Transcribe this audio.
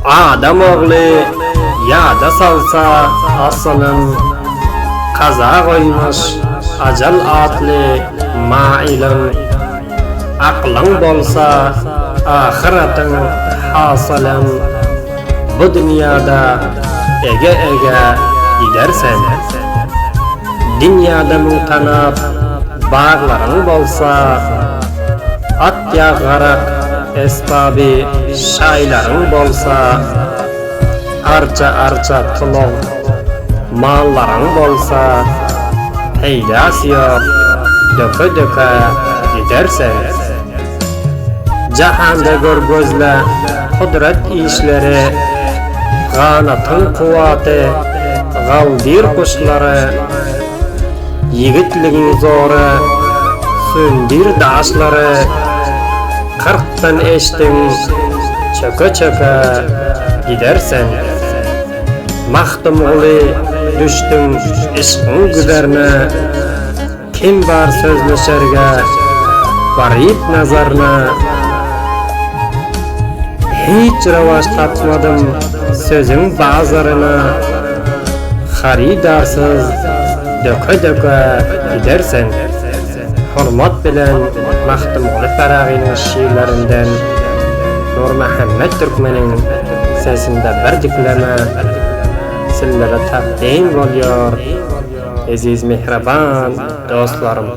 Adam oğlu yada salsa asılın, kaza koymuş acal atlı mailin. Aklın bolsa ahiretin hasılın, bu dünyada ege gidersen. Dünyada mutanap bağların bolsa, at yağarak esbabi şayların bolsa, arca tulog malların bolsa, peydası yok döke gidersen. Cahanda gör gözle kudret işleri, kanatın kuvveti, galdir kuşları, yigitligin zoru, sündir daşları. 40'tan eştin çöke gidersen. Mahdumulu düştün işqin güderine, kim var sözleşerge garip nazarına. Hiç ravaş tapmadım sözün bazarına, haridarsız döke gidersen. Hurmat bilen Mahdumulu Faragi'nin şiirlerinden Nur Muhammed Türkmen'in sesinde bir dikleme sizlere takdim oluyor. Aziz mehriban dostlarım.